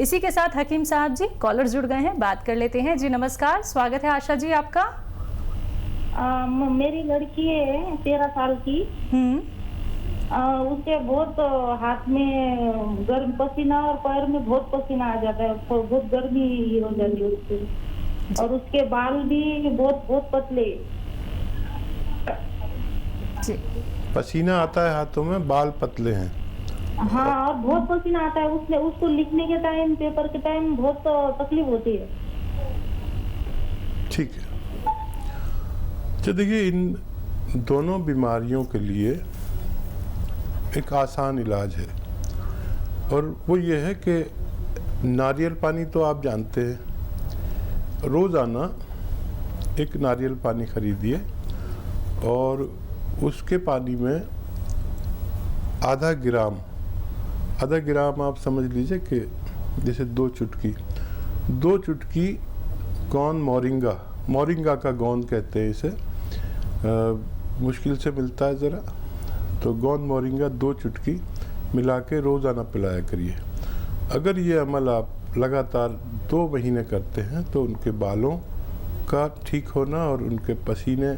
इसी के साथ हकीम साहब जी कॉलर जुड़ गए हैं, बात कर लेते हैं। जी नमस्कार, स्वागत है आशा जी आपका। मेरी लड़की है 13 साल की। उसके बहुत हाथ में गर्म पसीना और पैर में बहुत पसीना आ जाता है, बहुत गर्मी हो जाती है उसके, और उसके बाल भी बहुत बहुत पतले। जी। पसीना आता है हाथों में, बाल पतले हैं। हाँ, और बहुत पसीना आता है। उसको लिखने के टाइम, पेपर के टाइम बहुत तकलीफ होती है। ठीक है, तो देखिए इन दोनों बीमारियों के लिए एक आसान इलाज है, और वो ये है कि नारियल पानी तो आप जानते हैं, रोज़ाना एक नारियल पानी खरीदिए और उसके पानी में आधा ग्राम आप समझ लीजिए कि जैसे 2 चुटकी गोंद मोरिंगा का गोंद कहते हैं इसे, मुश्किल से मिलता है ज़रा, तो गोंद मोरिंगा 2 चुटकी मिला के रोज़ाना पिलाया करिए। अगर ये अमल आप लगातार 2 महीने करते हैं तो उनके बालों का ठीक होना और उनके पसीने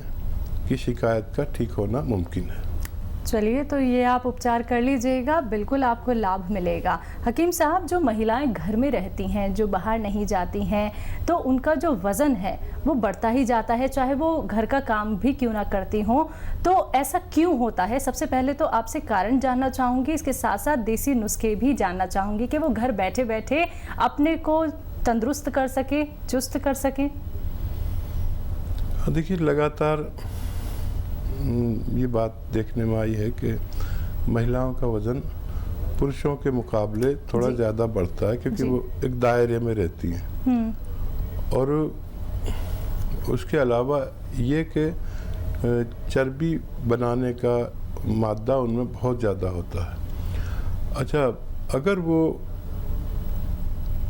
की शिकायत का ठीक होना मुमकिन है। चलिए, तो ये आप उपचार कर लीजिएगा, बिल्कुल आपको लाभ मिलेगा। हकीम साहब, जो महिलाएं घर में रहती हैं, जो बाहर नहीं जाती हैं, तो उनका जो वज़न है वो बढ़ता ही जाता है, चाहे वो घर का काम भी क्यों ना करती हों। तो ऐसा क्यों होता है? सबसे पहले तो आपसे कारण जानना चाहूँगी, इसके साथ साथ देसी नुस्खे भी जानना चाहूँगी कि वो घर बैठे बैठे अपने को तंदुरुस्त कर सके, चुस्त कर सके। देखिए, लगातार ये बात देखने में आई है कि महिलाओं का वज़न पुरुषों के मुकाबले थोड़ा ज़्यादा बढ़ता है, क्योंकि वो एक दायरे में रहती हैं। और उसके अलावा ये कि चर्बी बनाने का मादा उनमें बहुत ज़्यादा होता है। अच्छा, अगर वो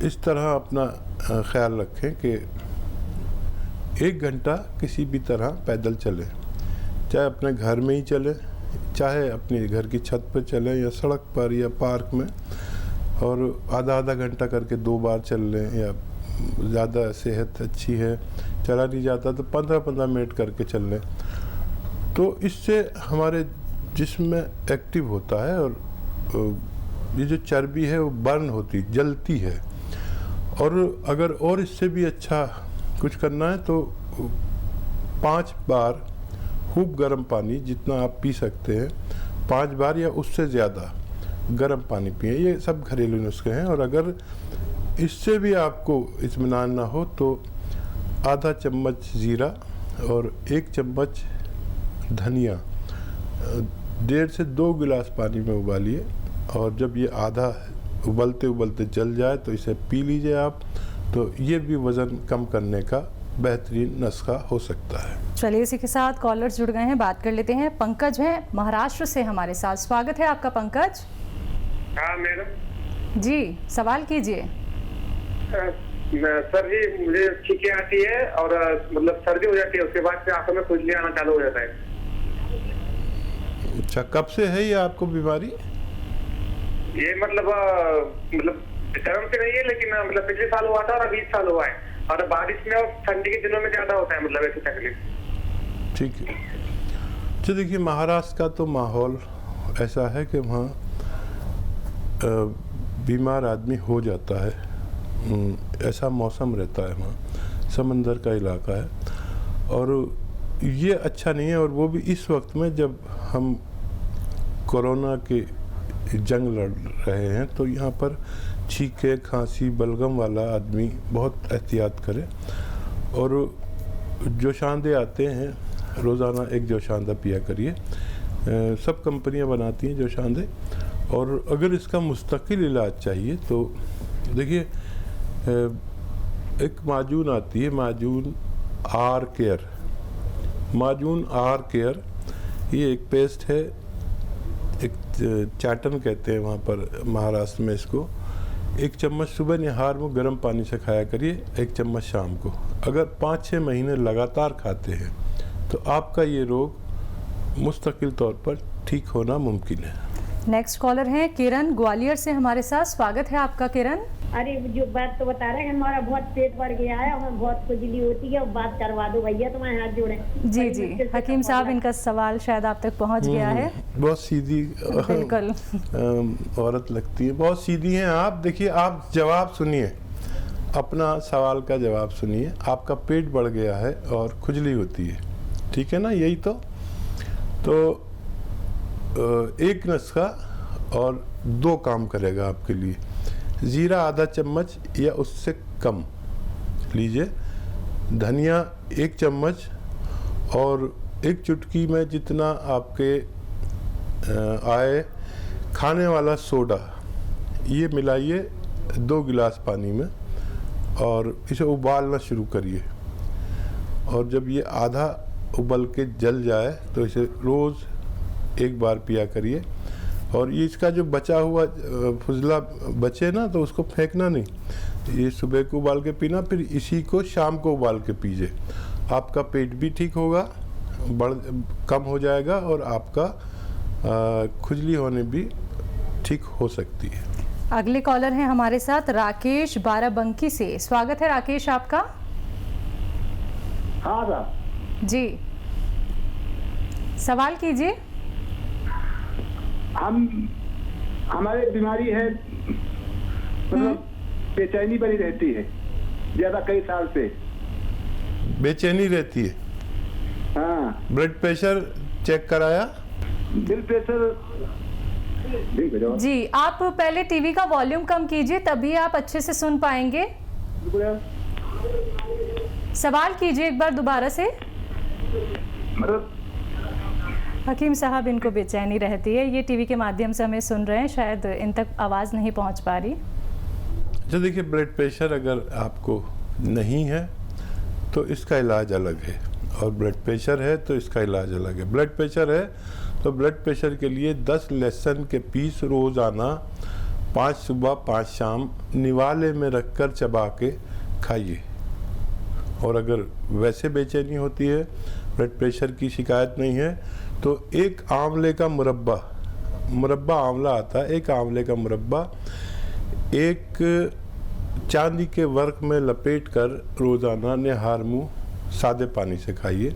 इस तरह अपना ख्याल रखें कि 1 घंटा किसी भी तरह पैदल चलें, चाहे अपने घर में ही चले, चाहे अपने घर की छत पर चलें या सड़क पर या पार्क में, और आधा घंटा करके 2 बार चल लें, या ज़्यादा सेहत अच्छी है, चला नहीं जाता तो 15-15 मिनट करके चल लें, तो इससे हमारे जिस्म में एक्टिव होता है और ये जो चर्बी है वो बर्न होती, जलती है। और अगर और इससे भी अच्छा कुछ करना है तो 5 बार खूब गर्म पानी, जितना आप पी सकते हैं, 5 बार या उससे ज़्यादा गर्म पानी पिए। ये सब घरेलू नुस्खे हैं। और अगर इससे भी आपको इत्मीनान ना हो तो आधा चम्मच ज़ीरा और 1 चम्मच धनिया 1.5 से 2 गिलास पानी में उबालिए, और जब ये आधा उबलते उबलते जल जाए तो इसे पी लीजिए आप। तो ये भी वज़न कम करने का बेहतरीन नुस्खा हो सकता है। चलिए, इसी के साथ कॉलर्स जुड़ गए हैं, बात कर लेते हैं। पंकज है महाराष्ट्र से हमारे साथ, स्वागत है आपका पंकज। हाँ मैडम जी, सवाल कीजिए। सर जी, मुझे छींकें आती है और मतलब सर्दी हो जाती है, उसके बाद से आंखों में खुजली आना चालू हो जाता है। अच्छा, कब से है ये आपको बीमारी? ये मतलब गर्म से नहीं है, लेकिन मतलब पिछले साल हुआ था और अभी 20 साल हुआ है, और बारिश में और ठंडी के दिनों में ज्यादा होता है, मतलब ऐसी तकलीफ। ठीक है, तो देखिए महाराष्ट्र का तो माहौल ऐसा है कि वहाँ बीमार आदमी हो जाता है, ऐसा मौसम रहता है, वहाँ समंदर का इलाका है, और ये अच्छा नहीं है। और वो भी इस वक्त में जब हम कोरोना की जंग लड़ रहे हैं, तो यहाँ पर छींके, खांसी, बलगम वाला आदमी बहुत एहतियात करे। और जोशांदे आते हैं, रोज़ाना 1 जोशांदा पिया करिए। सब कंपनियां बनाती हैं जोशांदे। और अगर इसका मुस्तकिल इलाज चाहिए तो देखिए, एक माजून आती है, माजून आर केयर, ये एक पेस्ट है, एक चाटन कहते हैं वहाँ पर महाराष्ट्र में इसको। 1 चम्मच सुबह निहार में गर्म पानी से खाया करिए, 1 चम्मच शाम को। अगर 5-6 महीने लगातार खाते हैं तो आपका ये रोग मुस्तकिल तौर पर ठीक होना मुमकिन है। नेक्स्ट कॉलर हैं किरण, ग्वालियर से हमारे साथ, स्वागत है आपका किरण। अरे जो बात तो बता रहे हैं, हमारा बहुत पेट भर गया है, हमें बहुत खुजली होती है, बात करवा दो भैया, तुम्हारे हाथ जोड़े। जी जी हकीम साहब, इनका सवाल शायद आप तक पहुंच गया है। बहुत सीधी बिल्कुल औरत लगती है, बहुत सीधी हैं आप। देखिए, आप जवाब सुनिए, अपना सवाल का जवाब सुनिए। आपका पेट बढ़ गया है और खुजली होती है, ठीक है ना? यही तो एक नुस्खा और 2 काम करेगा आपके लिए। जीरा आधा चम्मच या उससे कम लीजिए, धनिया 1 चम्मच और 1 चुटकी में जितना आपके आए खाने वाला सोडा, ये मिलाइए 2 गिलास पानी में और इसे उबालना शुरू करिए। और जब ये आधा उबल के जल जाए तो इसे रोज़ 1 बार पिया करिए। और ये इसका जो बचा हुआ फुजला बचे ना, तो उसको फेंकना नहीं, ये सुबह को उबाल के पीना, फिर इसी को शाम को उबाल के पीजिए। आपका पेट भी ठीक होगा, कम हो जाएगा और आपका खुजली होने भी ठीक हो सकती है। अगले कॉलर हैं हमारे साथ राकेश बाराबंकी से। स्वागत है राकेश आपका। हाँ साहब जी, सवाल कीजिए। हमारे बीमारी है, मतलब बेचैनी बनी रहती है ज्यादा, कई साल से बेचैनी रहती है। हाँ। ब्लड प्रेशर चेक कराया? ब्लड प्रेशर जी, आप पहले टीवी का वॉल्यूम कम कीजिए, तभी आप अच्छे से सुन पाएंगे। सवाल कीजिए एक बार दोबारा से। मतलब हकीम साहब, इनको बेचैनी रहती है, ये टीवी के माध्यम से हमें सुन रहे हैं, शायद इन तक आवाज़ नहीं पहुंच पा रही। अच्छा, देखिए, ब्लड प्रेशर अगर आपको नहीं है तो इसका इलाज अलग है, और ब्लड प्रेशर है तो इसका इलाज अलग है। ब्लड प्रेशर है तो ब्लड प्रेशर के लिए 10 लहसुन के पीस रोज़ाना 5 सुबह 5 शाम निवाले में रखकर चबा के खाइए। और अगर वैसे बेचैनी होती है, ब्लड प्रेशर की शिकायत नहीं है, तो 1 आंवले का मुरब्बा आंवला आता है, 1 आंवले का मुरब्बा 1 चांदी के वर्क में लपेट कर रोज़ाना निहार मुँह सादे पानी से खाइए।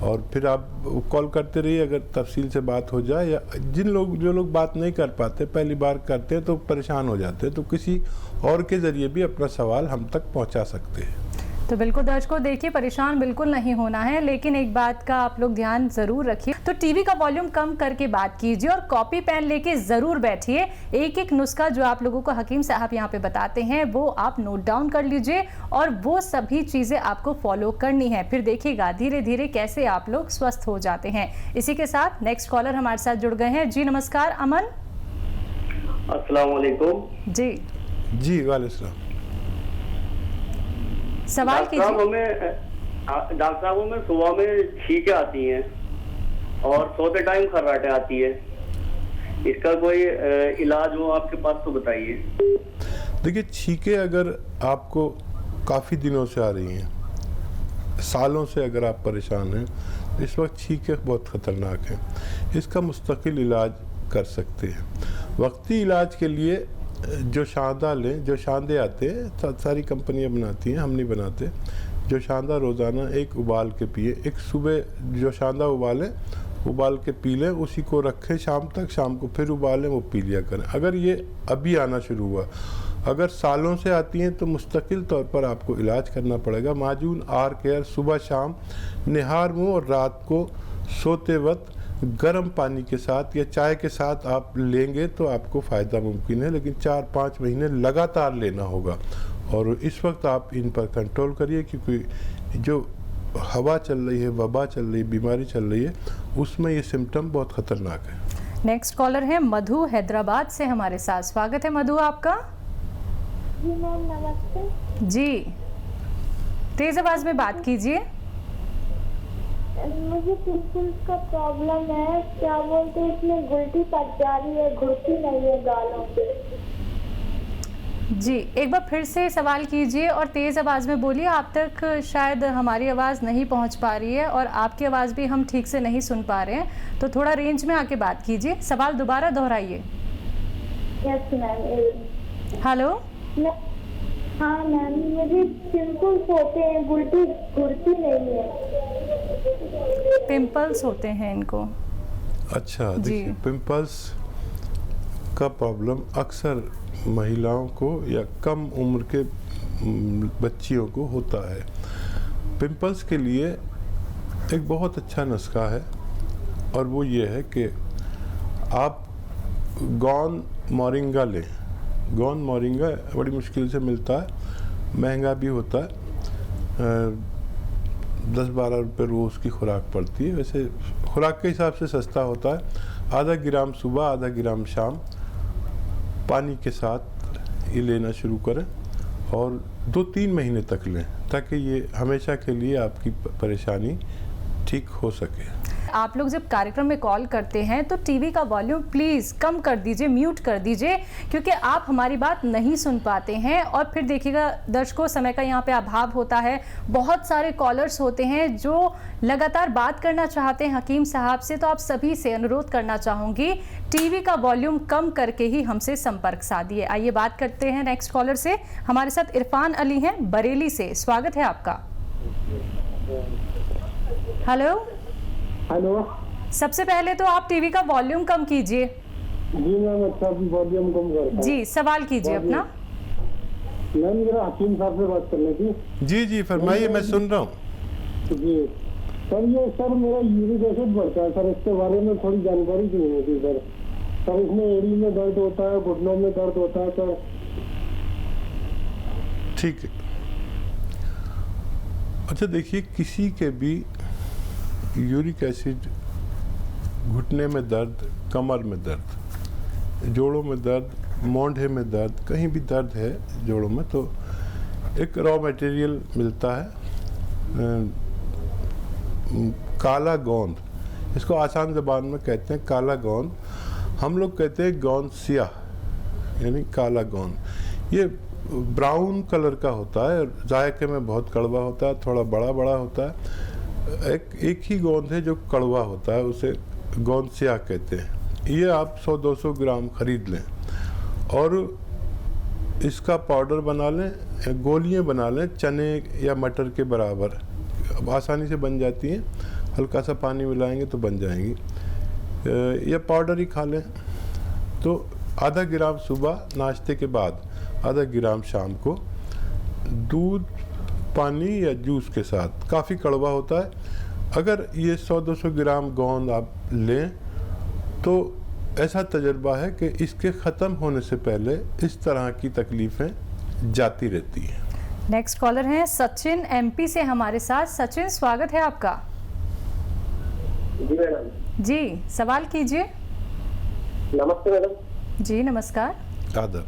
और फिर आप कॉल करते रहिए, अगर तफसील से बात हो जाए, या जो लोग बात नहीं कर पाते, पहली बार करते हैं तो परेशान हो जाते हैं, तो किसी और के ज़रिए भी अपना सवाल हम तक पहुंचा सकते हैं। तो बिल्कुल दर्शकों, देखिए, परेशान बिल्कुल नहीं होना है, लेकिन एक बात का आप लोग ध्यान जरूर रखिए। तो टीवी का वॉल्यूम कम करके बात कीजिए और कॉपी पेन लेके जरूर बैठिए। एक नुस्खा जो आप लोगों को हकीम साहब यहाँ पे बताते हैं, वो आप नोट डाउन कर लीजिए और वो सभी चीजें आपको फॉलो करनी है। फिर देखिएगा धीरे धीरे कैसे आप लोग स्वस्थ हो जाते हैं। इसी के साथ नेक्स्ट कॉलर हमारे साथ जुड़ गए हैं। जी नमस्कार, अमन। अस्सलाम वालेकुम। जी वालेकुम सलाम। सवाल कीजिए। डॉक्टर साहब, हमें सुबह में छींकें आती हैं और सोते टाइम खर्राटे आती है, इसका कोई इलाज हो आपके पास तो बताइए। देखिए, छींकें अगर आपको काफ़ी दिनों से आ रही हैं, सालों से अगर आप परेशान हैं, इस वक्त छींकें बहुत ख़तरनाक हैं। इसका मुस्तकिल इलाज कर सकते हैं। वक्ती इलाज के लिए जो शांदा लें, जो शांदे आते हैं, सारी कंपनियां बनाती हैं, हम नहीं बनाते। जो शांदा रोज़ाना 1 उबाल के पिए, एक सुबह जो शांदा उबाल के पी लें, उसी को रखें शाम तक, शाम को फिर उबालें, वो पी लिया करें। अगर ये अभी आना शुरू हुआ, अगर सालों से आती हैं, तो मुस्तकिल तौर पर आपको इलाज करना पड़ेगा। माजून आर केयर सुबह शाम निहार मुँह, और रात को सोते वक्त गर्म पानी के साथ या चाय के साथ आप लेंगे तो आपको फ़ायदा मुमकिन है, लेकिन 4-5 महीने लगातार लेना होगा। और इस वक्त आप इन पर कंट्रोल करिए, क्योंकि जो हवा चल रही है, वबा चल रही है, बीमारी चल रही है, उसमें ये सिम्टम बहुत ख़तरनाक है। नेक्स्ट कॉलर है मधु हैदराबाद से हमारे साथ। स्वागत है मधु आपका। जी मैम, नमस्ते। जी, तेज आवाज में बात कीजिए। मुझे पिंपल्स का प्रॉब्लम है, क्या बोलते हैं, इसमें गुलटी पड़ जा रही है, घुलती नहीं है गालों पे। जी, एक बार फिर से सवाल कीजिए और तेज आवाज में बोलिए। आप तक शायद हमारी आवाज़ नहीं पहुंच पा रही है और आपकी आवाज़ भी हम ठीक से नहीं सुन पा रहे हैं, तो थोड़ा रेंज में आके बात कीजिए। सवाल दोबारा दोहराइए। Yes ma'am. हेलो। हाँ मैम, मुझे पिंपल्स होते हैं, गुल्टी घुरती नहीं है। पिंपल्स होते हैं इनको। अच्छा, जी। देखिए पिंपल्स का प्रॉब्लम अक्सर महिलाओं को या कम उम्र के बच्चियों को होता है। पिंपल्स के लिए एक बहुत अच्छा नुस्खा है और वो ये है कि आप गौन मोरिंगा लें। गौन मोरिंगा बड़ी मुश्किल से मिलता है, महंगा भी होता है, 10-12 रुपये रोज़ की खुराक पड़ती है। वैसे खुराक के हिसाब से सस्ता होता है। आधा ग्राम सुबह, आधा ग्राम शाम पानी के साथ ये लेना शुरू करें और 2-3 महीने तक लें, ताकि ये हमेशा के लिए आपकी परेशानी ठीक हो सके। आप लोग जब कार्यक्रम में कॉल करते हैं तो टीवी का वॉल्यूम प्लीज़ कम कर दीजिए, म्यूट कर दीजिए, क्योंकि आप हमारी बात नहीं सुन पाते हैं। और फिर देखिएगा दर्शकों, समय का यहाँ पे अभाव होता है, बहुत सारे कॉलर्स होते हैं जो लगातार बात करना चाहते हैं हकीम साहब से। तो आप सभी से अनुरोध करना चाहूँगी, टीवी का वॉल्यूम कम करके ही हमसे संपर्क साधिए। आइए बात करते हैं नेक्स्ट कॉलर से। हमारे साथ इरफान अली हैं बरेली से, स्वागत है आपका। हेलो। हेलो। सबसे पहले तो आप टीवी का वॉल्यूम कम कीजिए। जी मैम, अच्छा वॉल्यूम कम करता हूं। जी, सवाल कीजिए अपना। मैम मेरा हकीम साहब से बात करनी थी। जी जी फरमाइए, मैं सुन रहा हूँ। जी सर, मेरा यूरिक एसिड बढ़ता है सर, इसके बारे में थोड़ी जानकारी चाहिए होती सर। सर इसमें एड़ी में दर्द होता है, घुटनों में दर्द होता है सर। ठीक है। अच्छा देखिए, किसी के भी यूरिक एसिड, घुटने में दर्द, कमर में दर्द, जोड़ों में दर्द, मोंढे में दर्द, कहीं भी दर्द है जोड़ों में, तो एक रॉ मटेरियल मिलता है काला गोंद। इसको आसान ज़बान में कहते हैं काला गोंद। हम लोग कहते हैं गोंद सियाह, यानी काला गोंद। ये ब्राउन कलर का होता है, जायके में बहुत कड़वा होता है, थोड़ा बड़ा बड़ा होता है। एक ही गोंद है जो कड़वा होता है, उसे गोंद सियाह कहते हैं। ये आप 100-200 ग्राम खरीद लें और इसका पाउडर बना लें, गोलियां बना लें चने या मटर के बराबर। अब आसानी से बन जाती हैं, हल्का सा पानी मिलाएंगे तो बन जाएंगी। या पाउडर ही खा लें। तो आधा ग्राम सुबह नाश्ते के बाद, आधा ग्राम शाम को, दूध, पानी या जूस के साथ। काफ़ी कड़वा होता है। अगर ये 100-200 ग्राम गोंद आप लें तो ऐसा तजर्बा है कि इसके ख़त्म होने से पहले इस तरह की तकलीफ़ें जाती रहती हैं। नेक्स्ट कॉलर हैं सचिन एमपी से हमारे साथ। सचिन, स्वागत है आपका। जी मैडम। जी, सवाल कीजिए। नमस्ते मैडम। जी नमस्कार। आदब।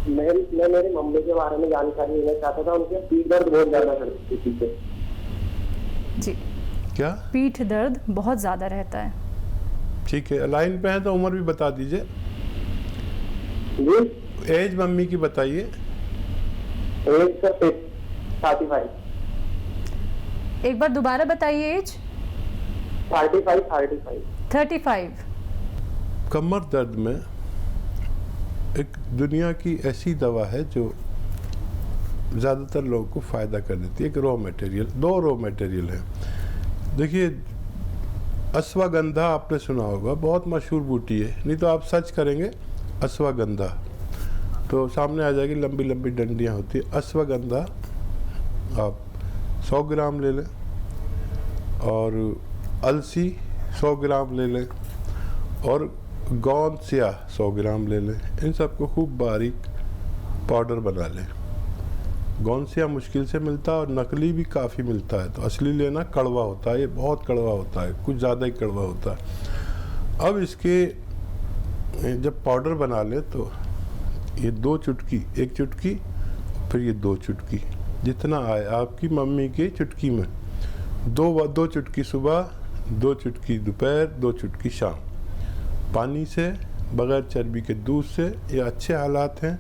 मैं मेरी मम्मी के बारे में जानकारी लेना चाहता था। उनके पीठ दर्द बहुत ज्यादा करती थी। जी, क्या? पीठ दर्द बहुत ज़्यादा रहता है। ठीक है, लाइन पे हैं तो उम्र भी बता दीजिए। जी, एज मम्मी की बताइए। एज का 35। एक बार दोबारा बताइए एज। 35। कमर दर्द में एक दुनिया की ऐसी दवा है जो ज़्यादातर लोगों को फ़ायदा कर देती है। एक रॉ मटेरियल, 2 रॉ मटेरियल है। देखिए, अश्वगंधा आपने सुना होगा, बहुत मशहूर बूटी है। नहीं तो आप सर्च करेंगे अश्वगंधा तो सामने आ जाएगी, लंबी लंबी डंडियाँ होती है। अश्वगंधा आप 100 ग्राम ले लें और अलसी 100 ग्राम ले लें और गोंद सियाह 100 ग्राम ले लें। इन सबको खूब बारीक पाउडर बना लें। गोंद सियाह मुश्किल से मिलता है और नकली भी काफ़ी मिलता है, तो असली लेना कड़वा होता है। ये बहुत कड़वा होता है, कुछ ज़्यादा ही कड़वा होता है। अब इसके जब पाउडर बना लें तो ये 2 चुटकी, 1 चुटकी, फिर ये 2 चुटकी, जितना आए आपकी मम्मी की चुटकी में, 2 चुटकी सुबह, 2 चुटकी दोपहर, 2 चुटकी शाम, पानी से, बग़ैर चर्बी के दूध से, या अच्छे हालात हैं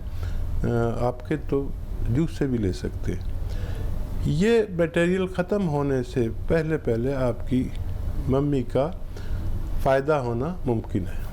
आपके तो जूस से भी ले सकते हैं। ये मटेरियल ख़त्म होने से पहले पहले आपकी मम्मी का फ़ायदा होना मुमकिन है।